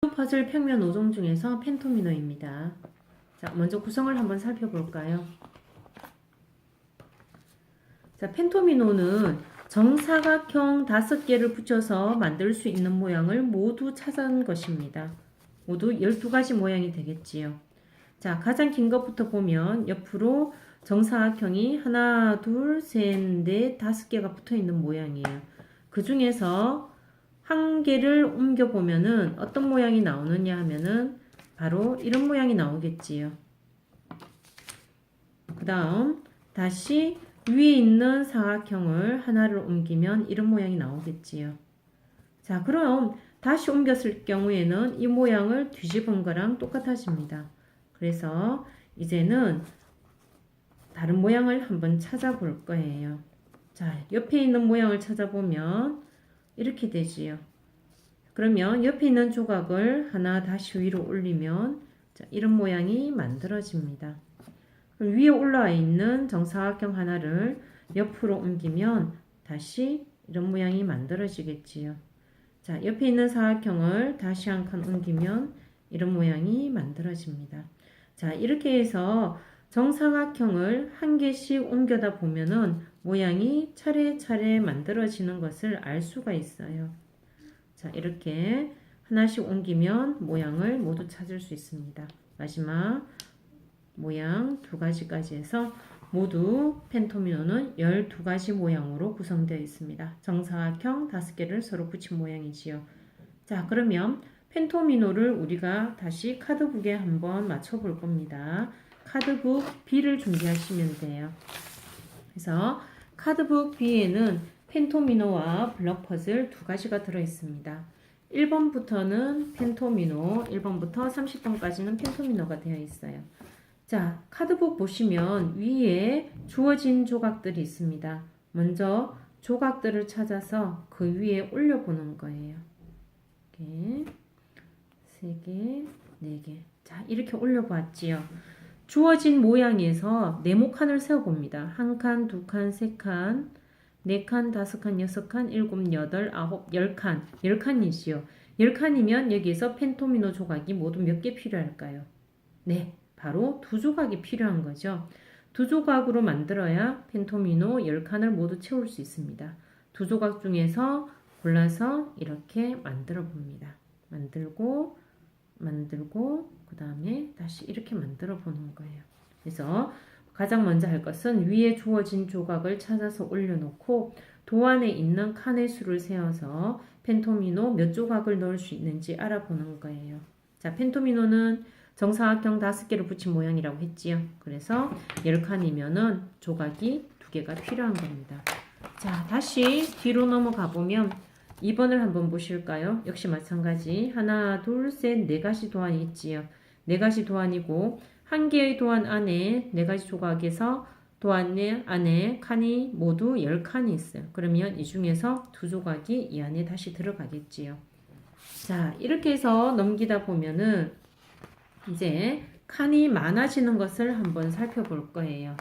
퍼즐 평면 5종 중에서 펜토미노입니다. 자, 먼저 구성을 한번 살펴볼까요? 자, 펜토미노는 정사각형 5개를 붙여서 만들 수 있는 모양을 모두 찾은 것입니다. 모두 12가지 모양이 되겠지요. 자, 가장 긴 것부터 보면 옆으로 정사각형이 하나, 둘, 셋, 넷, 5개가 붙어 있는 모양이에요. 그 중에서 한 개를 옮겨 보면은 어떤 모양이 나오느냐 하면은 바로 이런 모양이 나오겠지요. 그 다음 다시 위에 있는 사각형을 하나를 옮기면 이런 모양이 나오겠지요. 자, 그럼 다시 옮겼을 경우에는 이 모양을 뒤집은 거랑 똑같아집니다. 그래서 이제는 다른 모양을 한번 찾아볼 거예요. 자, 옆에 있는 모양을 찾아보면 이렇게 되지요. 그러면 옆에 있는 조각을 하나 다시 위로 올리면 자, 이런 모양이 만들어집니다. 그럼 위에 올라와 있는 정사각형 하나를 옆으로 옮기면 다시 이런 모양이 만들어지겠지요. 자, 옆에 있는 사각형을 다시 한 칸 옮기면 이런 모양이 만들어집니다. 자, 이렇게 해서 정사각형을 한 개씩 옮겨다 보면은 모양이 차례차례 만들어지는 것을 알 수가 있어요. 자, 이렇게 하나씩 옮기면 모양을 모두 찾을 수 있습니다. 마지막 모양 2가지까지 해서 모두 펜토미노는 12가지 모양으로 구성되어 있습니다. 정사각형 5개를 서로 붙인 모양이지요. 자, 그러면 펜토미노를 우리가 다시 카드북에 한번 맞춰 볼 겁니다. 카드북 B를 준비하시면 돼요. 그래서 카드북 B에는 펜토미노와 블럭 퍼즐 2가지가 들어 있습니다. 1번부터는 펜토미노, 1번부터 30번까지는 펜토미노가 되어 있어요. 자, 카드북 보시면 위에 주어진 조각들이 있습니다. 먼저 조각들을 찾아서 그 위에 올려보는 거예요. 이렇게 3개, 4개. 자, 이렇게 올려봤지요. 주어진 모양에서 네모칸을 세워봅니다. 1칸, 2칸, 3칸, 4칸, 5칸, 6칸, 7, 8, 9, 10칸. 10칸이지요. 10칸이면 여기에서 펜토미노 조각이 모두 몇 개 필요할까요? 네, 바로 2조각이 필요한 거죠. 2조각으로 만들어야 펜토미노 10칸을 모두 채울 수 있습니다. 2조각 중에서 골라서 이렇게 만들어 봅니다. 만들고 그 다음에 다시 이렇게 만들어 보는 거예요. 그래서 가장 먼저 할 것은 위에 주어진 조각을 찾아서 올려놓고 도안에 있는 칸의 수를 세어서 펜토미노 몇 조각을 넣을 수 있는지 알아보는 거예요. 자, 펜토미노는 정사각형 5개를 붙인 모양이라고 했지요. 그래서 10칸이면은 조각이 2개가 필요한 겁니다. 자, 다시 뒤로 넘어가 보면 2번을 한번 보실까요? 역시 마찬가지. 하나, 둘, 셋, 4가지 도안이 있지요. 4가지 도안이고 한 개의 도안 안에 4가지 조각에서 도안 안에 칸이 모두 10칸이 있어요. 그러면 이 중에서 2조각이 이 안에 다시 들어가겠지요. 자, 이렇게 해서 넘기다 보면은 이제 칸이 많아지는 것을 한번 살펴볼 거예요.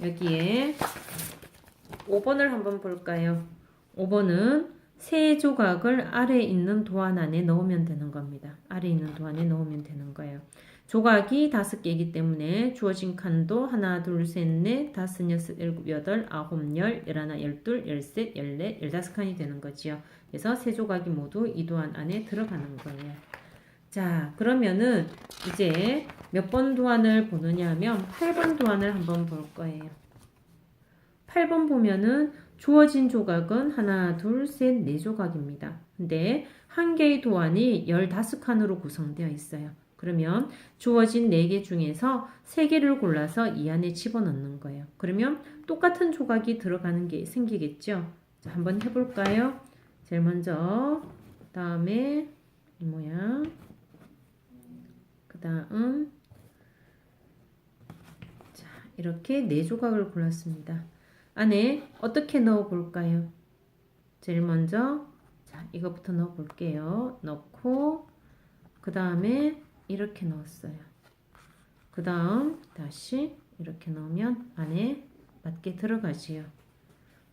여기에 5번을 한번 볼까요? 5번은 세 조각을 아래에 있는 도안 안에 넣으면 되는 겁니다. 아래에 있는 도안에 넣으면 되는 거예요. 조각이 5개이기 때문에 주어진 칸도 하나, 둘, 셋, 넷, 5, 6, 7, 8, 9, 10, 11, 12, 13, 14, 15칸이 되는 거지요. 그래서 세 조각이 모두 이 도안 안에 들어가는 거예요. 자, 그러면은 이제 몇 번 도안을 보느냐 하면 8번 도안을 한번 볼 거예요. 8번 보면은 주어진 조각은 하나, 둘, 셋, 4조각입니다. 근데 한 개의 도안이 15칸으로 구성되어 있어요. 그러면 주어진 4개 중에서 3개를 골라서 이 안에 집어넣는 거예요. 그러면 똑같은 조각이 들어가는 게 생기겠죠? 자, 한번 해볼까요? 제일 먼저 다음에 이 모양 그 다음 자, 이렇게 4조각을 골랐습니다. 안에 어떻게 넣어 볼까요? 제일 먼저 자, 이거부터 넣어 볼게요. 넣고 그 다음에 이렇게 넣었어요. 그 다음 다시 이렇게 넣으면 안에 맞게 들어가지요.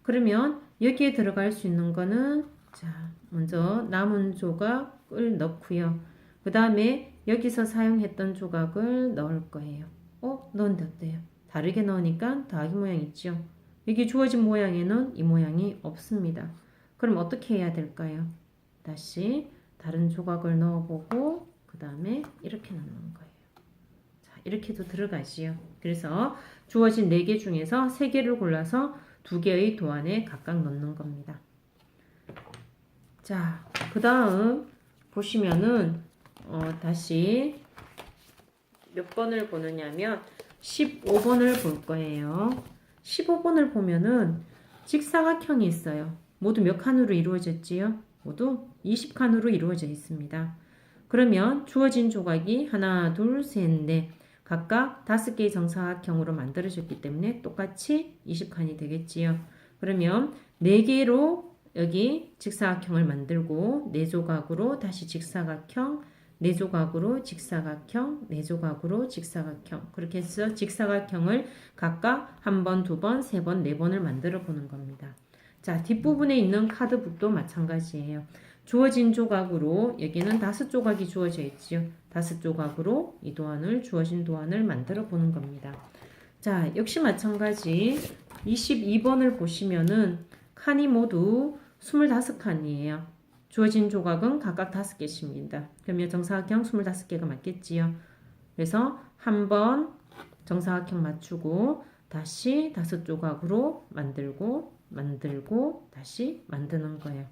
그러면 여기에 들어갈 수 있는 거는 자, 먼저 남은 조각 조각을 넣고요. 그 다음에 여기서 사용했던 조각을 넣을 거예요. 넣었는데 어때요? 다르게 넣으니까 더하기 모양 있죠. 여기 주어진 모양에는 이 모양이 없습니다. 그럼 어떻게 해야 될까요? 다시 다른 조각을 넣어보고 그 다음에 이렇게 넣는 거예요. 자, 이렇게도 들어가지요. 그래서 주어진 4개 중에서 3개를 골라서 2개의 도안에 각각 넣는 겁니다. 자, 그 다음 보시면은 다시 몇 번을 보느냐면 15번을 볼 거예요. 15번을 보면은 직사각형이 있어요. 모두 몇 칸으로 이루어졌지요? 모두 20칸으로 이루어져 있습니다. 그러면 주어진 조각이 하나, 둘, 셋, 넷 각각 5개의 정사각형으로 만들어졌기 때문에 똑같이 20칸이 되겠지요. 그러면 4개로 여기 직사각형을 만들고 4조각으로 다시 직사각형, 4조각으로 직사각형, 4조각으로 직사각형 그렇게 해서 직사각형을 각각 한 번, 두 번, 세 번, 네 번을 만들어 보는 겁니다. 자, 뒷부분에 있는 카드북도 마찬가지예요. 주어진 조각으로 여기는 5조각이 주어져 있지요. 5조각으로 이 도안을 주어진 도안을 만들어 보는 겁니다. 자, 역시 마찬가지 22번을 보시면은 칸이 모두 25칸이에요. 주어진 조각은 각각 5개씩입니다. 그러면 정사각형 25개가 맞겠지요. 그래서 한 번 정사각형 맞추고 다시 5조각으로 만들고 다시 만드는 거예요.